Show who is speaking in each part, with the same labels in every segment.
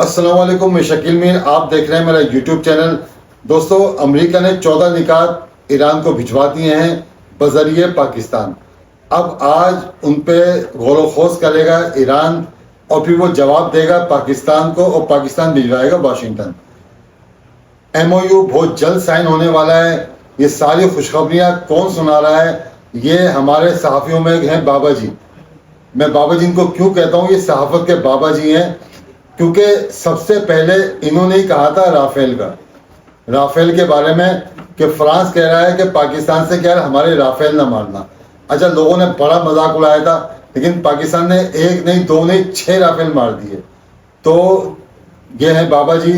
Speaker 1: السلام علیکم، میں شکیل میر، آپ دیکھ رہے ہیں میرا یوٹیوب چینل۔ دوستو، امریکہ نے 14 نکات ایران کو بھجوا دیے ہیں بذریعہ پاکستان۔ اب آج ان پہ غور و خوض کرے گا ایران اور پھر وہ جواب دے گا پاکستان کو اور پاکستان بھجوائے گا واشنگٹن۔ ایم او یو بہت جلد سائن ہونے والا ہے۔ یہ ساری خوشخبریاں کون سنا رہا ہے؟ یہ ہمارے صحافیوں میں ہیں بابا جی۔ میں بابا جی ان کو کیوں کہتا ہوں؟ یہ صحافت کے بابا جی ہیں، کیونکہ سب سے پہلے انہوں نے ہی کہا تھا رافیل کے بارے میں کہ فرانس کہہ رہا ہے کہ پاکستان سے کیا ہے ہمارے رافیل نہ مارنا۔ اچھا، لوگوں نے بڑا مذاق اڑایا تھا، لیکن پاکستان نے 1 نہیں 2 نہیں 6 رافیل مار دیے۔ تو یہ ہیں بابا جی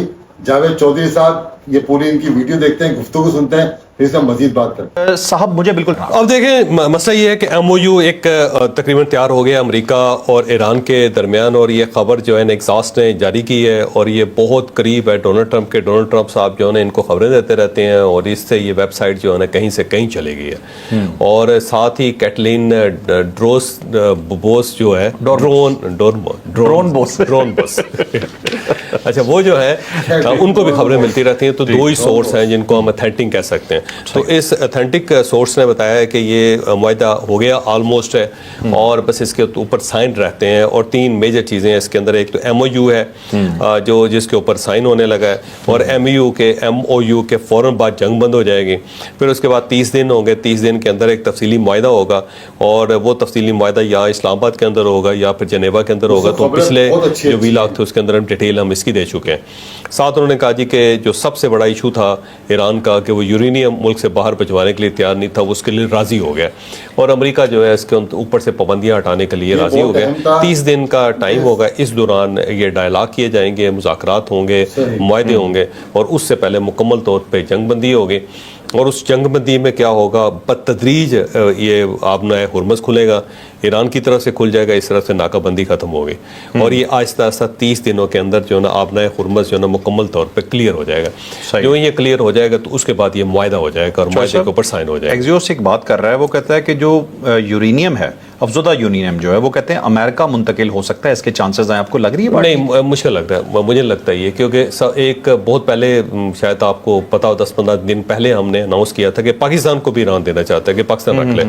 Speaker 1: جاوید چودھری صاحب۔ یہ پوری ان کی ویڈیو دیکھتے ہیں، گفتگو سنتے ہیں، پھر اس میں مزید بات کرتے ہیں۔
Speaker 2: صاحب مجھے بالکل
Speaker 3: اب دیکھیں، مسئلہ یہ ہے کہ ایم او یو ایک تقریباً تیار ہو گیا امریکہ اور ایران کے درمیان، اور یہ خبر جو ہے نیکساس نے جاری کی ہے، اور یہ بہت قریب ہے ڈونلڈ ٹرمپ کے۔ ڈونلڈ ٹرمپ صاحب جو ہے ان کو خبریں دیتے رہتے ہیں، اور اس سے یہ ویب سائٹ جو ہے نا کہیں سے کہیں چلے گئی ہے۔ اور ساتھ ہی کیٹلین بوس جو ہے ڈرون بوس اچھا، وہ جو ہے ان کو بھی خبریں ملتی رہتی ہیں۔ تو 2 ہی سورس ہیں جن کو ہم اتھینٹک کہہ سکتے ہیں۔ تو اس اتھینٹک سورس نے بتایا ہے کہ یہ معاہدہ ہو گیا آلموسٹ ہے، اور بس اس کے اوپر سائن رہتے ہیں۔ اور 3 میجر چیزیں ہیں اس کے اندر۔ ایک تو ایم او یو ہے جو جس کے اوپر سائن ہونے لگا ہے، اور ایم او یو کے فوراً بعد جنگ بند ہو جائے گی۔ پھر اس کے بعد 30 دن ہوں گے، 30 دن کے اندر ایک تفصیلی معاہدہ ہوگا، اور وہ تفصیلی معاہدہ یا اسلام آباد کے اندر ہوگا یا پھر جنیوا کے اندر ہوگا۔ تو پچھلے جو ویلاگ تھے اس کے اندر ہم ڈیٹیل ہم اس کی دے چکے ہیں۔ ساتھ انہوں نے کہا جی کہ جو سب سے بڑا ایشو تھا ایران کا کہ وہ یورینیم ملک سے باہر بھجوانے کے لیے تیار نہیں تھا، وہ اس کے لیے راضی ہو گیا، اور امریکہ جو ہے اس کے اوپر سے پابندیاں ہٹانے کے لیے راضی ہو گیا۔ 30 دن کا ٹائم ہوگا، اس دوران یہ ڈائلاگ کیے جائیں گے، مذاکرات ہوں گے، معاہدے ہوں گے، اور اس سے پہلے مکمل طور پہ جنگ بندی ہوگی۔ اور اس جنگ بندی میں کیا ہوگا، بتدریج یہ آبنۂ ہرمز کھلے گا، ایران کی طرف سے کھل جائے گا، اس طرف سے ناکہ بندی ختم ہوگی، اور یہ آہستہ آہستہ 30 دنوں کے اندر جو ہے نا آبنۂ ہرمز جو ہے نا مکمل طور پہ کلیئر ہو جائے گا۔ جو یہ کلیئر ہو جائے گا تو اس کے بعد یہ معاہدہ ہو جائے گا، اور معاہدے کے اوپر سائن ہو جائے گا۔
Speaker 2: ایکزیوس ایک بات کر رہا ہے، وہ کہتا ہے کہ جو یورینیم ہے، افزودہ یورینیم جو ہے، وہ کہتے ہیں امریکہ منتقل ہو سکتا ہے، اس کے چانسز ہیں۔ آپ کو لگ رہی ہے؟
Speaker 3: نہیں، مشکل لگتا ہے، مجھے لگتا ہے یہ، کیونکہ ایک بہت پہلے شاید آپ کو پتا ہو 10-15 دن پہلے ہم نے اناؤنس کیا تھا کہ پاکستان کو بھی ایران دینا چاہتا ہے کہ پاکستان رکھ لے۔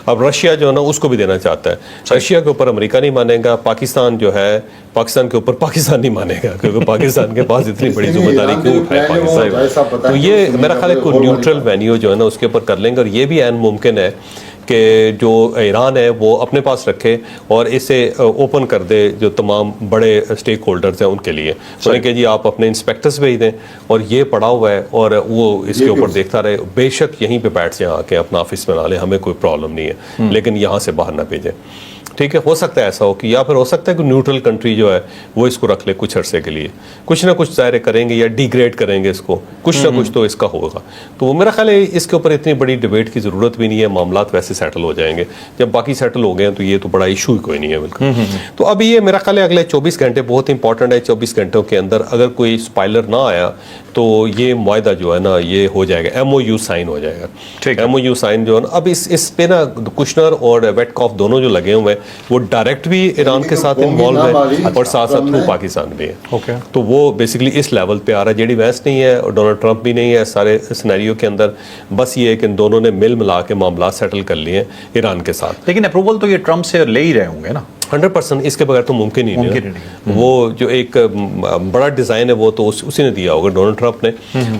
Speaker 3: اب رشیا جو ہے نا اس کو بھی دینا چاہتا ہے۔ رشیا کے اوپر امریکہ نہیں مانے گا، پاکستان جو ہے پاکستان کے اوپر پاکستان نہیں مانے گا، کیونکہ پاکستان کے پاس اتنی بڑی ذمہ داری کیوں اٹھائے پاکستان۔ تو یہ میرا خیال ہے کوئی نیوٹرل وینیو جو ہے نا اس کے اوپر کر لیں گے، اور یہ بھی عین ممکن ہے کہ جو ایران ہے وہ اپنے پاس رکھے اور اسے اوپن کر دے جو تمام بڑے اسٹیک ہولڈرز ہیں ان کے لیے، انہیں کہ جی آپ اپنے انسپیکٹرز بھیج دیں، اور یہ پڑا ہوا ہے اور وہ اس کے اوپر دیکھتا رہے۔ بے شک یہیں پہ بیٹھ جائیں، آ کے اپنا آفس بنا لیں، ہمیں کوئی پرابلم نہیں ہے، لیکن یہاں سے باہر نہ بھیجیں۔ ٹھیک ہے، ہو سکتا ہے ایسا ہو کہ، یا پھر ہو سکتا ہے کہ نیوٹرل کنٹری جو ہے وہ اس کو رکھ لے کچھ عرصے کے لیے، کچھ نہ کچھ ظاہر کریں گے یا ڈی گریڈ کریں گے اس کو، کچھ نہ کچھ تو اس کا ہوگا۔ تو میرا خیال ہے اس کے اوپر اتنی بڑی ڈیبیٹ کی ضرورت بھی نہیں ہے، معاملات ویسے سیٹل ہو جائیں گے۔ جب باقی سیٹل ہو گئے ہیں تو یہ تو بڑا ایشو ہی کوئی نہیں ہے بالکل۔ تو ابھی یہ میرا خیال ہے اگلے 24 گھنٹے بہت امپورٹنٹ ہے۔ 24 گھنٹوں کے اندر اگر کوئی اسپائلر نہ آیا تو یہ معاہدہ جو ہے نا یہ ہو جائے گا، ایم او یو سائن ہو جائے گا۔ ایم او یو سائن جو ہے نا، اب اس پہ نا کشنر اور ویٹ کاف دونوں جو لگے ہوئے ہیں وہ ڈائریکٹ بھی ایران کے ساتھ انوالو ہے، اور ساتھ ساتھ تھرو پاکستان بھی ہے۔ تو وہ بیسیکلی اس لیول پہ آ رہا ہے، جیڈی وینس نہیں ہے اور ڈونلڈ ٹرمپ بھی نہیں ہے سارے سینیریو کے اندر۔ بس یہ ہے کہ ان دونوں نے مل ملا کے معاملات سیٹل کر لیے ہیں ایران کے ساتھ۔
Speaker 2: لیکن اپروول تو یہ ٹرمپ سے لے ہی رہے ہوں گے نا
Speaker 3: 100%، اس کے بغیر تو ممکن ہی نہیں۔ وہ جو ایک بڑا ڈیزائن ہے وہ تو اسی نے دیا ہوگا، ڈونلڈ ٹرمپ نے۔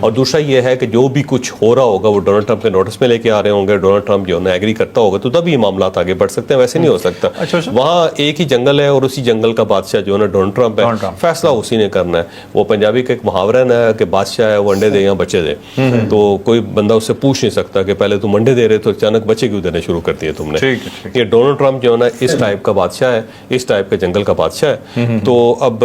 Speaker 3: اور دوسرا یہ ہے کہ جو بھی کچھ ہو رہا ہوگا وہ ڈونلڈ ٹرمپ کے نوٹس میں لے کے آ رہے ہوں گے، ڈونلڈ ٹرمپ جو ہے ایگری کرتا ہوگا تو تب یہ معاملات آگے بڑھ سکتے ہیں، ویسے نہیں ہو سکتا۔ وہاں ایک ہی جنگل ہے اور اسی جنگل کا بادشاہ جو ہے نا ڈونلڈ ٹرمپ ہے، فیصلہ اسی نے کرنا ہے۔ وہ پنجابی کا ایک محاورہ ہے نا کہ بادشاہ ہے وہ انڈے دے یا بچے دے، تو کوئی بندہ اس سے پوچھ نہیں سکتا کہ پہلے تم انڈے دے رہے تو اچانک بچے کیوں دینے شروع کر دیے تم نے۔ یہ ڈونلڈ ٹرمپ جو ہے نا اس ٹائپ کا بادشاہ ہے، اس ٹائپ کے جنگل کا بادشاہ ہے، تو اب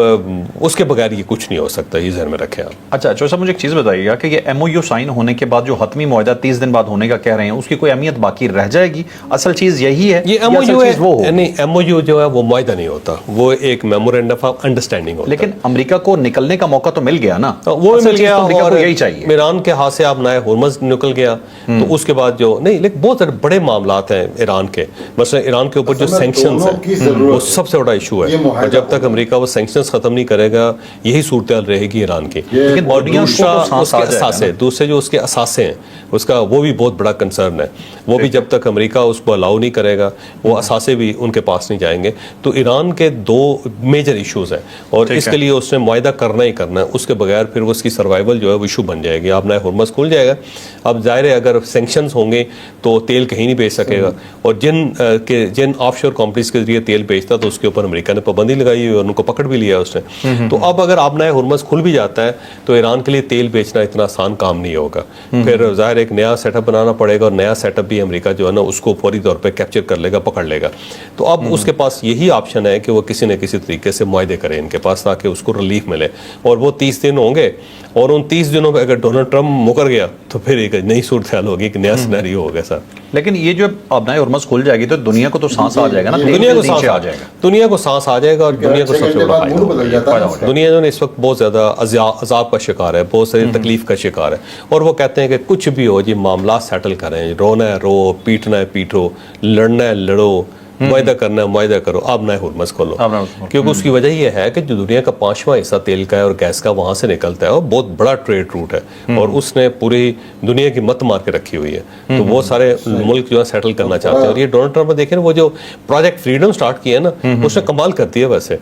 Speaker 3: اس کے بغیر یہ کچھ نہیں ہو سکتا، یہ ذہن میں رکھیں آپ۔
Speaker 2: اچھا چوہدری صاحب، مجھے ایک چیز بتائیے گا کہ یہ ایم او یو سائن ہونے کے بعد جو حتمی معاہدہ 30 دن بعد ہونے کا کہہ رہے ہیں، اس کی کوئی اہمیت باقی رہ جائے گی؟ اصل چیز یہی ہے،
Speaker 3: یہ ایم او یو ہے نہیں، ایم او یو جو ہے وہ معاہدہ نہیں ہوتا، وہ ایک میمورینڈم آف انڈرسٹینڈنگ ہوتا ہے۔
Speaker 2: لیکن امریکہ کو نکلنے کا موقع تو مل گیا نا،
Speaker 3: وہ مل گیا، اور
Speaker 2: یہی چاہیے۔
Speaker 3: ایران کے ہاتھ سے آپ نئے ہرمز نکل گیا، تو اس کے بعد جو نہیں، لیکن بہت بڑے معاملات ہیں ایران کے، مثلا ایران کے اوپر جو سینکشنز ہیں،
Speaker 1: ضرورت
Speaker 3: وہ سب سے بڑا ایشو ہے. اور جب تک امریکہ وہ سینکشنز ختم نہیں کرے گا یہی صورتحال رہے گی ایران کی. اور دوسرا اس کے اثاثے، دوسرے جو اس کے اثاثے ہیں اس کا وہ بھی بہت بڑا کنسرن ہے. وہ بھی جب تک امریکہ اس کو الاؤ نہیں کرے گا وہ اثاثے بھی ان کے پاس نہیں جائیں گے. تو ایران کے دو میجر ایشوز ہیں اور اس کے لیے اس نے معاہدہ کرنا ہی کرنا ہے. اس کے بغیر پھر وہ اس کی سروائیول جو ہے وہ ایشو بن جائے گی. آپ نئے ہرمز کھل جائے گا. اب ظاہر ہے اگر سینکشنز ہوں گے تو تیل کہیں نہیں بیچ سکے گا. اور جن آف شور کمپنیز کے ذریعے تیل بیچتا تو اس کے اوپر امریکہ نے پابندی لگائی ہوئی اور ان کو پکڑ بھی لیا اس نے. تو اب اگر آپ نئے ہرمز کھل بھی جاتا ہے تو ایران کے لیے تیل بیچنا اتنا آسان کام نہیں ہوگا. پھر ظاہر ایک نیا سیٹ اپ بنانا پڑے گا اور نیا سیٹ اپ بھی امریکہ جو ہے نا اس کو فوری طور پہ کیپچر کر لے گا، پکڑ لے گا. تو اب اس کے پاس یہی آپشن ہے کہ وہ کسی نہ کسی طریقے سے معاہدے کرے ان کے پاس تاکہ اس کو ریلیف ملے. اور وہ 30 دن ہوں گے اور ان 30 دنوں میں اگر ڈونلڈ ٹرمپ مکر گیا تو پھر ایک نئی صورتحال ہوگی، ایک نیا سینیریو ہوگا سر.
Speaker 2: لیکن یہ جو اب نئے ہرمز کھل جائے گی تو دنیا کو تو سانس آ جائے گا نا،
Speaker 3: دنیا کو سانس آ جائے گا، دنیا کو سانس آ جائے گا اور دنیا کو سب سے بڑا فائدہ ہوگا. دنیا جو ہے اس وقت بہت زیادہ عذاب کا شکار ہے، بہت ساری تکلیف کا شکار ہے. اور وہ کہتے ہیں کہ کچھ بھی ہو جی معاملات سیٹل کریں، رونا ہے رو، پیٹنا ہے پیٹو، لڑنا ہے لڑو، معاہدہ کرنا ہے معاہدہ کرو. آپ نئے ہرمز کھولو کیونکہ اس کی وجہ یہ ہے کہ جو دنیا کا 5واں حصہ تیل کا ہے اور گیس کا وہاں سے نکلتا ہے، وہ بہت بڑا ٹریڈ روٹ ہے اور اس نے پوری دنیا کی مت مار کے رکھی ہوئی ہے. تو وہ سارے ملک جو ہے سیٹل کرنا چاہتے ہیں. اور یہ ڈونلڈ ٹرمپ دیکھیں وہ جو پروجیکٹ فریڈم سٹارٹ کیا ہے نا اس نے کمال کر دیا. ویسے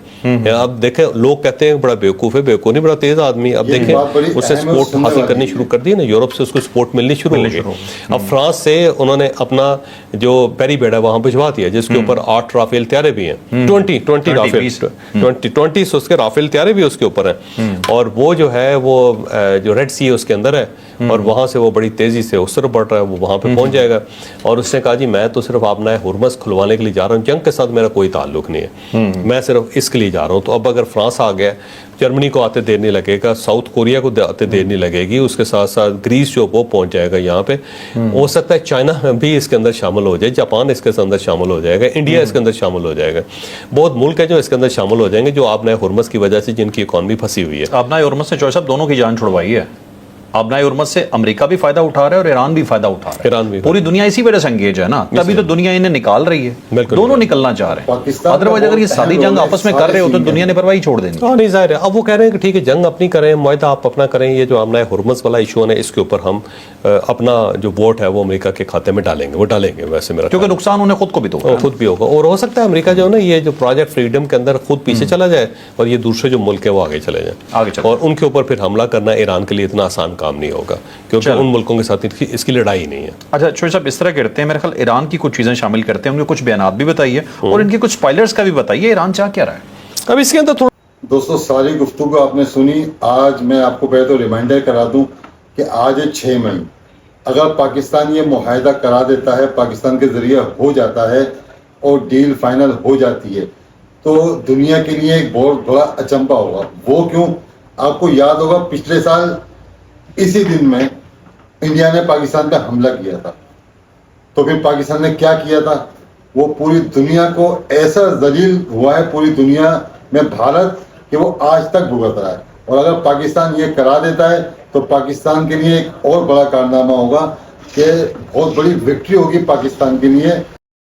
Speaker 3: اب دیکھیں لوگ کہتے ہیں بڑا بیوقوف ہے، بیوقوف نہیں، بڑا تیز آدمی. اب دیکھیں اس نے سپورٹ حاصل کرنی شروع کر دی نا، یورپ سے اس کو سپورٹ ملنی شروع ہو گئی. اب فرانس سے انہوں نے اپنا جو پیری بیڈ ہے وہاں بھجوا دیا جس کے اوپر 8 رافیل تیارے بھی ہیں، 20 رافیل 20 اس کے رافیل تیارے بھی اس کے اوپر ہیں. اور وہ جو ہے وہ جو ریڈ سی ہے اس کے اندر ہے اور وہاں سے وہ بڑی تیزی سے اس طرف بڑھ رہا ہے، وہ وہاں پہ پہنچ جائے گا. اور اس نے کہا جی میں تو صرف آپ نئے ہرمز کھلوانے کے لیے جا رہا ہوں، جنگ کے ساتھ میرا کوئی تعلق نہیں ہے، میں صرف اس کے لیے جا رہا ہوں. تو اب اگر فرانس آ گیا، جرمنی کو آتے دیر نہیں لگے گا، ساؤتھ کوریا کو آتے دیر نہیں لگے گی، اس کے ساتھ ساتھ گریس جو وہ پہنچ جائے گا یہاں پہ. ہو سکتا ہے چائنا بھی اس کے اندر شامل ہو جائے، جاپان اس کے اندر شامل ہو جائے گا، انڈیا اس کے اندر شامل ہو جائے گا. بہت ملک ہے جو اس کے اندر شامل ہو جائیں گے جو آپ نئے ہرمز کی وجہ سے جن کی اکانومی پھنسی ہوئی ہے.
Speaker 2: اب نئے ہرمز سے چوہے صاحب دونوں کی جان چھڑوائی ہے. اب نئے ہرمز سے امریکہ بھی فائدہ اٹھا رہا ہے اور ایران بھی فائدہ اٹھا رہا ہے.
Speaker 3: ایران بھی
Speaker 2: پوری دنیا اسی وجہ سے انگیج ہے نا، تبھی تو دنیا انہیں نکال رہی ہے. دونوں نکلنا چاہ رہے ہیں، ادروائز اگر یہ سادی جنگ آپس میں کر رہے ہو تو دنیا نے پرواہی چھوڑ دینی.
Speaker 3: ہاں نہیں ظاہر ہے. اب وہ کہہ رہے ہیں کہ ٹھیک ہے جنگ اپنی کریں، معاہدہ آپ اپنا کریں، یہ جو ہم نئے ہرمز والا ایشو ہے اس کے اوپر ہم اپنا جو ووٹ ہے وہ امریکہ کے کھاتے میں ڈالیں گے، وہ ڈالیں گے. ویسے میرا
Speaker 2: کیونکہ نقصان انہیں خود کو بھی تو
Speaker 3: خود بھی ہوگا. اور ہو سکتا ہے امریکہ جو ہے نا یہ جو پروجیکٹ فریڈم کے اندر خود پیچھے چلا جائے اور یہ دوسرے جو ملک ہے وہ آگے چلے جائیں اور ان کے اوپر پھر حملہ کرنا ایران کے لیے اتنا آسان کام نہیں ہوگا کیونکہ ان ملکوں کے ساتھ اس کی لڑائی نہیں ہے.
Speaker 2: اچھا شوہر صاحب اس طرح کرتے ہیں، میرے خیال ایران کی کچھ چیزیں شامل کرتے ہیں، ان کے کچھ بیانات بھی بتائیے اور ان کے کچھ اسپائلرز کا بھی بتائیے، ایران چاہ کیا رہا ہے.
Speaker 3: اب اس کے اندر تھوڑا
Speaker 1: دوستو ساری گفتگو آپ نے سنی. آج میں آپ کو پہلے تو ریمائنڈر کرا دوں کہ آج ہے 6 مئی. اگر پاکستان یہ معاہدہ کرا دیتا ہے، پاکستان کے ذریعے ہو جاتا ہے اور ڈیل فائنل ہو جاتی ہے تو دنیا کے لیے ایک بہت بڑا اچنبا ہوگا. وہ کیوں؟ آپ کو یاد ہوگا پچھلے سال اسی دن میں انڈیا نے پاکستان پہ حملہ کیا تھا. تو پھر پاکستان نے کیا کیا تھا؟ وہ پوری دنیا کو ایسا ذلیل ہوا ہے پوری دنیا میں بھارت کہ وہ آج تک بھگت رہا ہے. اور اگر پاکستان یہ کرا دیتا ہے تو پاکستان کے لیے ایک اور بڑا کارنامہ ہوگا کہ بہت بڑی وکٹری ہوگی پاکستان کے لیے